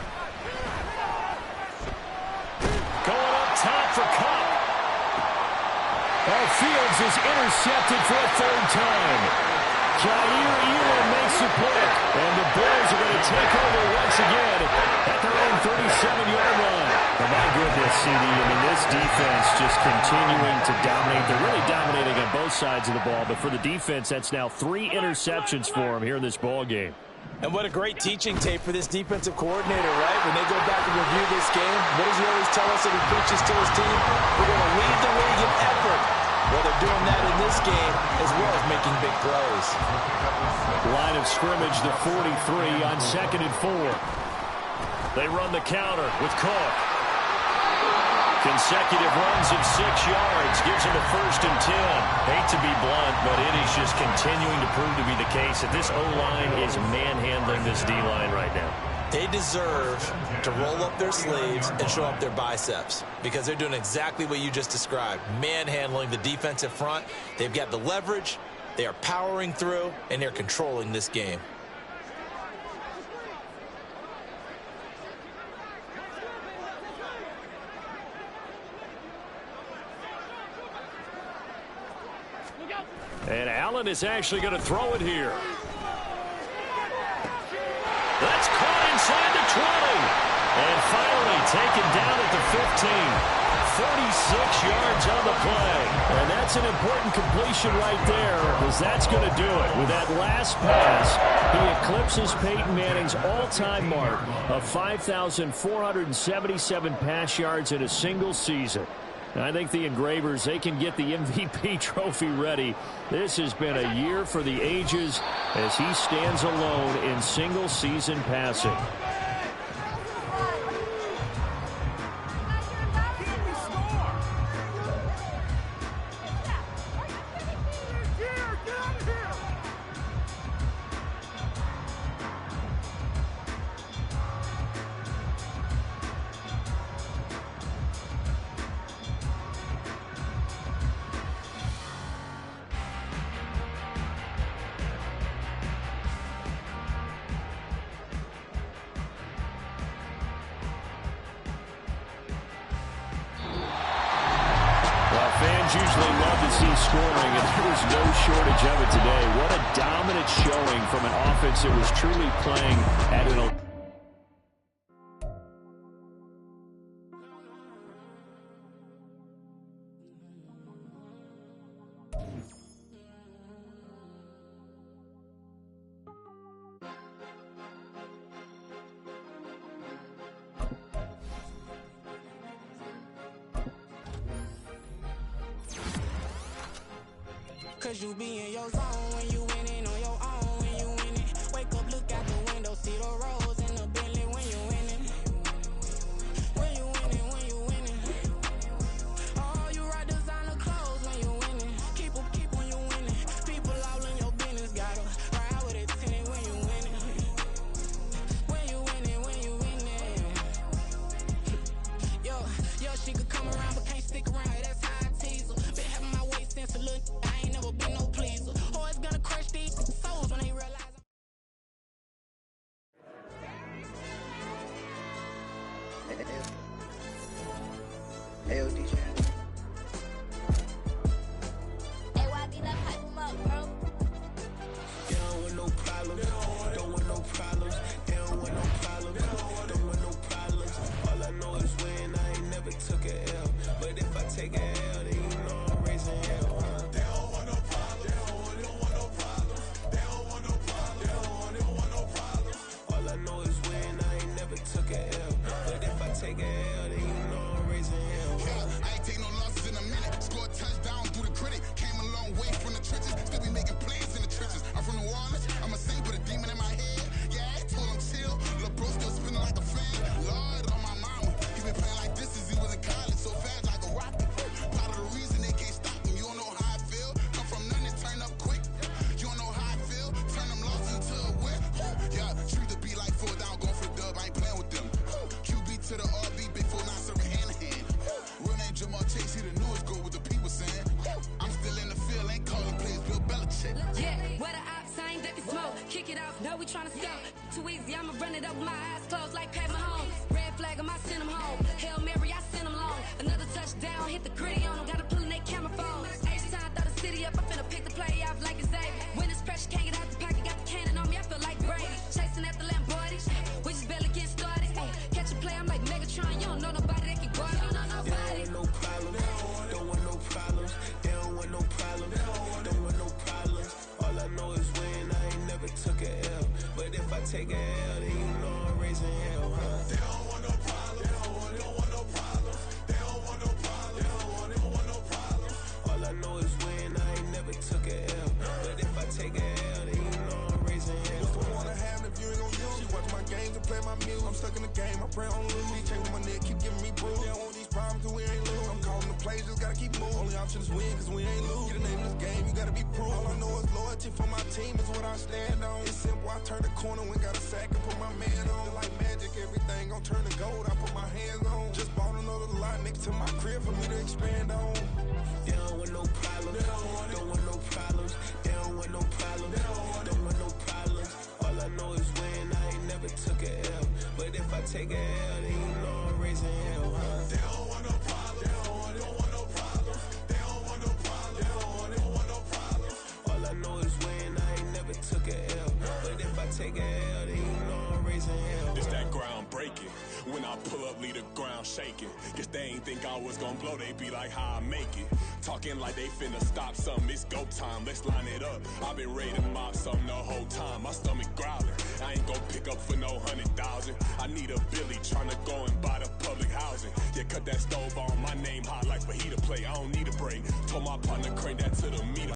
Going up top for Cup. Fields is intercepted for a 3rd time. Jair Elam makes the play. And the Bills are going to take over once again at their own 37-yard line. Oh, my goodness, CD. I mean, this defense just continuing to dominate. They're really dominating on both sides of the ball. But for the defense, that's now 3 interceptions for them here in this ball game. And what a great teaching tape for this defensive coordinator, right? When they go back and review this game, what does he always tell us that he preaches to his team? We're going to lead the league in effort. Well, they're doing that in this game as well as making big plays. Line of scrimmage, the 43 on 2nd and 4. They run the counter with Cook. Consecutive runs of 6 yards gives him a 1st and 10. Hate to be blunt, but it is just continuing to prove to be the case that this O-line is manhandling this D-line right now. They deserve to roll up their sleeves and show up their biceps because they're doing exactly what you just described, manhandling the defensive front. They've got the leverage, they are powering through, and they're controlling this game. And Allen is actually going to throw it here. That's caught inside the 20. And finally taken down at the 15. 46 yards on the play. And that's an important completion right there, because that's going to do it. With that last pass, he eclipses Peyton Manning's all-time mark of 5,477 pass yards in a single season. I think the Engravers, they can get the MVP trophy ready. This has been a year for the ages as he stands alone in single-season passing. Fans usually love to see scoring, and there was no shortage of it today. What a dominant showing from an offense that was truly playing at an elite. Cause you be in your zone when you winning on your own when you winning. Wake up, look out the window, see the rose in the Bentley when you winning. When you winning, when you winning. Oh, you ride designer clothes when you winning. Keep when you winning. People all in your business, gotta ride with it tinted when you winning. When you winning, when you winning. Yo, she could come around but can't stick around, that's how I tease her. Been having my waist since a little, I ain't never been no pleaser. Always gonna crush these souls when they realize. Hey, yo, DJ. Hey, why did I pipe him up, bro? They don't want no problems, don't want no problems. They don't want no problems, don't want no problems. All I know is win, I ain't never took a L. But if I take a L, then you know I'm raising hell, huh? They don't want no problems, they don't want no problems. They don't want no problems, they don't want no problems. All I know is win, I ain't never took a L. But if I take a L, then you know I'm raising hell, huh? I ain't take no losses in a minute. Scored touchdowns through the critic. Came a long way from the trenches. Still be making plays in the trenches. I'm from New Orleans. I'm a saint with a demon in my head. Yeah, I told him chill. Lil' bro still spinning like a fan. Lord on my mama. He been playing like this since he was in college. So fast like a rocket. Part of the reason they can't stop him. You don't know how I feel. Come from nothing and turn up quick. You don't know how I feel. Turn them losses into a win. Yeah, treat the beat like 4 down. Going for the dub. I ain't playing with them. QB to the RB. Big 4 not serving hand in hand. Real name Jamar Chase. He the newest goal with the people saying. I'm still in the field. Ain't calling plays. Bill Belichick. Yeah, where the ops, I ain't that they smoke. Kick it off, no, we tryna score. Too easy, I'ma run it up with my eyes closed like Pat Mahomes. Red flag, I send him home. Hail Mary, I send him long. Another touchdown, hit the gritty on him. Gotta pull in they camera phone. H-time, throw the city up. I'm finna pick the play off like it's Xavier. When it's pressure, can't get out the pocket. Got the cannon on me, I feel like Brady. Chasing after Lamborghini. We just barely get started. Ay, catch a play, I'm like Megatron. You don't know nobody that can guard. You don't know nobody. No problems, don't want no problems. They don't want no problems, don't want no problems. All I know is win, I ain't never took a L. But if I take a L, then you know I'm raising hell, huh? They don't want no problems, they don't want no problems. They don't want no problems, they don't want no problems. All I know is win, I ain't never took a L. But if I take a L, then you know I'm raising hell. What's the point of having if you ain't gon' use? She watch my games and play my music. I'm stuck in the game, I pray on lose. They chain with my neck, keep giving me bruise. They don't want these problems cause we ain't lose. I'm calling the plays, just gotta keep moving. Only option is win cause we ain't lose. Get a name in this game, you gotta be proof. All I know is loyalty for my team is what I stand on. It's simple, I turn the corner when got a sack and put my man on. Like magic, everything gon' turn to gold, I put my hands on. Just bought another lot next to my crib for me to expand on. They don't want no problems, don't want no problems. They don't want no problems, don't want no problems. All I know is win, I ain't never took a L. But if I take a L, then you know I'm raising hell, huh? They don't want no problems, they don't want no problems. They don't want no problems, they don't want no problems. All I know is win, I ain't never took a L. But if I take a L, then you know I'm raising hell. It's that ground breaking. When I pull up, leave the ground shaking. Guess they ain't think I was gonna blow, they be like, how I make it. Talking like they finna stop something, it's go time, let's line it up. I've been ready to mob something the whole time, my stomach growling. I ain't gon' pick up for no 100,000. I need a Billy tryna go and buy the public housing. Yeah, cut that stove on, my name hot like fajita plate, I don't need a break. Told my partner crank that to the meter.